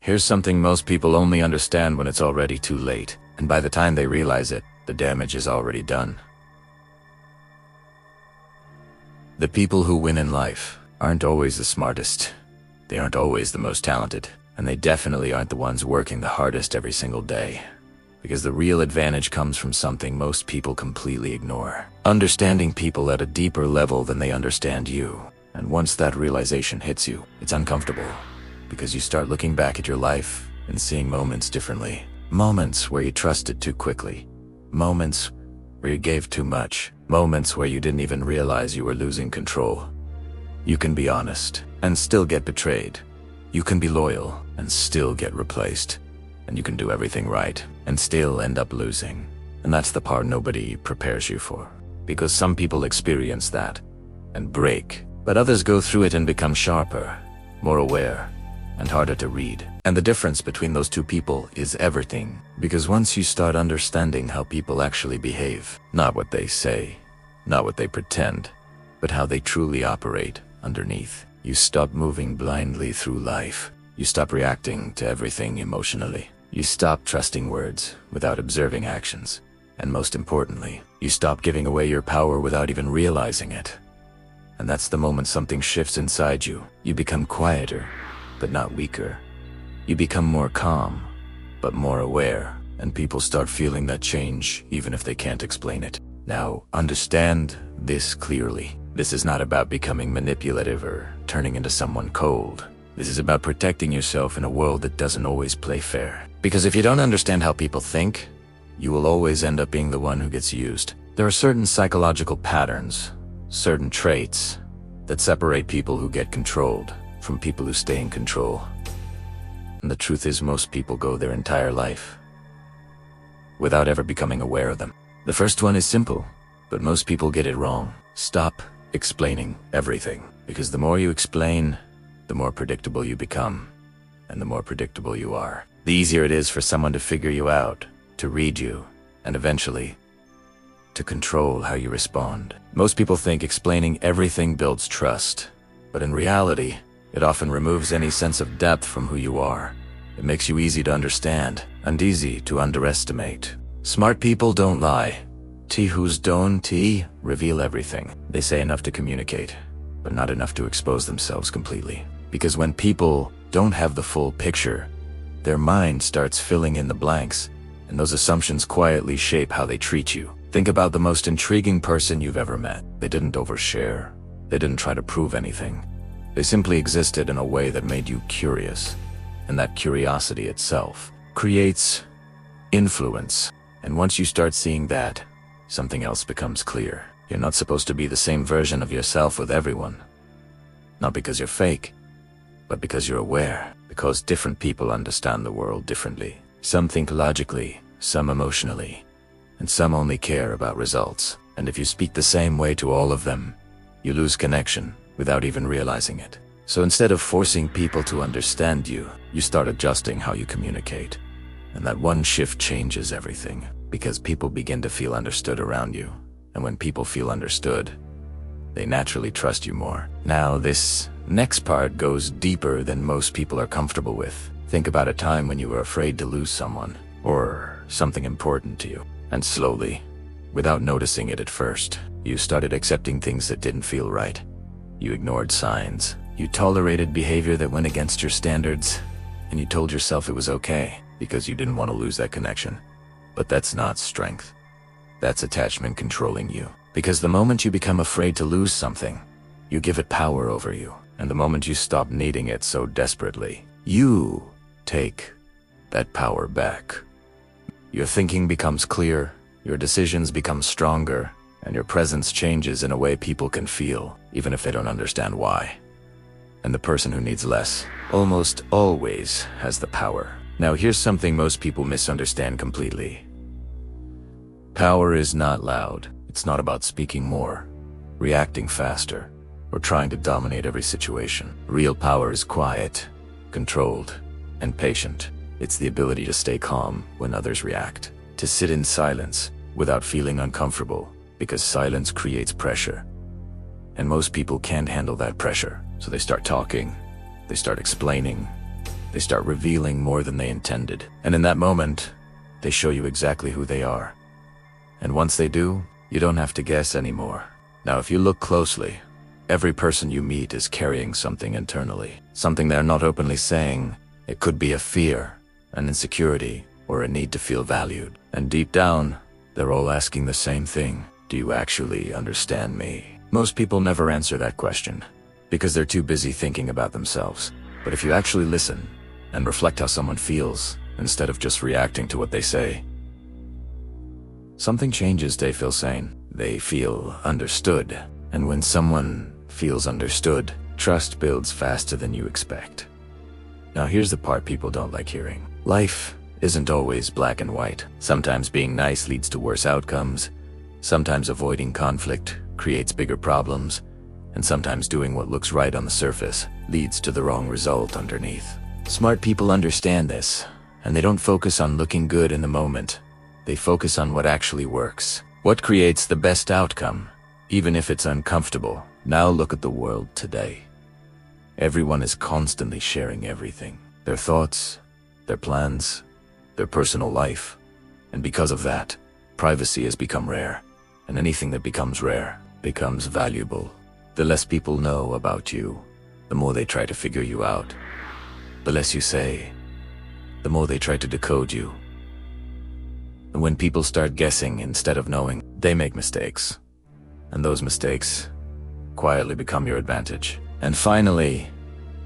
Here's something most people only understand when it's already too late, and by the time they realize it, the damage is already done. The people who win in life aren't always the smartest. They aren't always the most talented, and they definitely aren't the ones working the hardest every single day. Because the real advantage comes from something most people completely ignore. Understanding people at a deeper level than they understand you. And once that realization hits you, it's uncomfortable. Because you start looking back at your life and seeing moments differently. Moments where you trusted too quickly. Moments where you gave too much. Moments where you didn't even realize you were losing control. You can be honest and still get betrayed. You can be loyal and still get replaced. And you can do everything right and still end up losing. And that's the part nobody prepares you for. Because some people experience that and break, but others go through it and become sharper, more aware, and harder to read. And the difference between those two people is everything. Because once you start understanding how people actually behave, not what they say, not what they pretend, but how they truly operate underneath, you stop moving blindly through life. You stop reacting to everything emotionally. You stop trusting words without observing actions. And most importantly, you stop giving away your power without even realizing it. And that's the moment something shifts inside you. You become quieter, but not weaker. You become more calm, but more aware. And people start feeling that change even if they can't explain it. Now, understand this clearly. This is not about becoming manipulative or turning into someone cold. This is about protecting yourself in a world that doesn't always play fair. Because if you don't understand how people think, you will always end up being the one who gets used. There are certain psychological patterns, certain traits, that separate people who get controlled from people who stay in control. And the truth is, most people go their entire life without ever becoming aware of them. The first one is simple, but most people get it wrong. Stop explaining everything. Because the more you explain, the more predictable you become, and the more predictable you are. The easier it is for someone to figure you out, to read you, and eventually, to control how you respond. Most people think explaining everything builds trust, but in reality, it often removes any sense of depth from who you are. It makes you easy to understand, and easy to underestimate. Smart people don't lie. Who's don't reveal everything. They say enough to communicate, but not enough to expose themselves completely. Because when people don't have the full picture, their mind starts filling in the blanks, and those assumptions quietly shape how they treat you. Think about the most intriguing person you've ever met. They didn't overshare. They didn't try to prove anything. They simply existed in a way that made you curious, and that curiosity itself creates influence. And once you start seeing that, something else becomes clear. You're not supposed to be the same version of yourself with everyone. Not because you're fake, but because you're aware. Because different people understand the world differently. Some think logically, some emotionally, and some only care about results. And if you speak the same way to all of them, you lose connection without even realizing it. So instead of forcing people to understand you, you start adjusting how you communicate. And that one shift changes everything, because people begin to feel understood around you. And when people feel understood, they naturally trust you more. Now, this next part goes deeper than most people are comfortable with. Think about a time when you were afraid to lose someone, or something important to you. And slowly, without noticing it at first, you started accepting things that didn't feel right. You ignored signs. You tolerated behavior that went against your standards, and you told yourself it was okay because you didn't want to lose that connection. But that's not strength. That's attachment controlling you. Because the moment you become afraid to lose something, you give it power over you. And the moment you stop needing it so desperately, you take that power back. Your thinking becomes clear, your decisions become stronger, and your presence changes in a way people can feel, even if they don't understand why. And the person who needs less almost always has the power. Now, here's something most people misunderstand completely. Power is not loud. It's not about speaking more, reacting faster, or trying to dominate every situation. Real power is quiet, controlled, and patient. It's the ability to stay calm when others react, to sit in silence without feeling uncomfortable, because silence creates pressure. And most people can't handle that pressure, so they start talking, they start explaining, They start revealing more than they intended. And in that moment, they show you exactly who they are. And once they do, you don't have to guess anymore. Now, if you look closely, every person you meet is carrying something internally. Something they're not openly saying. It could be a fear, an insecurity, or a need to feel valued. And deep down, they're all asking the same thing. Do you actually understand me? Most people never answer that question, because they're too busy thinking about themselves. But if you actually listen, and reflect how someone feels, instead of just reacting to what they say, something changes. They feel sane. They feel understood. And when someone feels understood, trust builds faster than you expect. Now here's the part people don't like hearing. Life isn't always black and white. Sometimes being nice leads to worse outcomes. Sometimes avoiding conflict creates bigger problems. And sometimes doing what looks right on the surface leads to the wrong result underneath. Smart people understand this, and they don't focus on looking good in the moment. They focus on what actually works. What creates the best outcome, even if it's uncomfortable. Now look at the world today. Everyone is constantly sharing everything. Their thoughts, their plans, their personal life. And because of that, privacy has become rare. And anything that becomes rare becomes valuable. The less people know about you, the more they try to figure you out. The less you say, the more they try to decode you. And when people start guessing instead of knowing, they make mistakes. And those mistakes quietly become your advantage. And finally,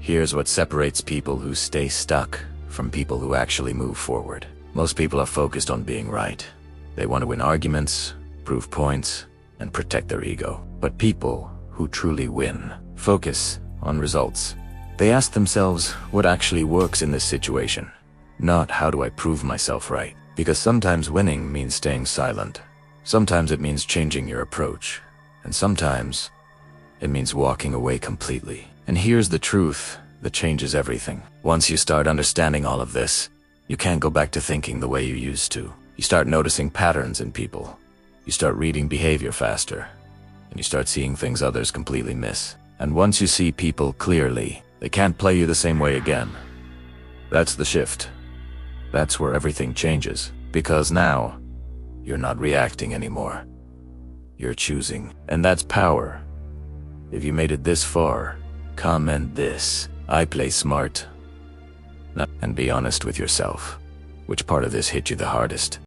here's what separates people who stay stuck from people who actually move forward. Most people are focused on being right. They want to win arguments, prove points, and protect their ego. But people who truly win focus on results. They ask themselves what actually works in this situation, not how do I prove myself right. Because sometimes winning means staying silent. Sometimes it means changing your approach. And sometimes it means walking away completely. And here's the truth that changes everything. Once you start understanding all of this, you can't go back to thinking the way you used to. You start noticing patterns in people. You start reading behavior faster. And you start seeing things others completely miss. And once you see people clearly, they can't play you the same way again. That's the shift. That's where everything changes. Because now, you're not reacting anymore. You're choosing. And that's power. If you made it this far, comment this. I play smart. And be honest with yourself. Which part of this hit you the hardest?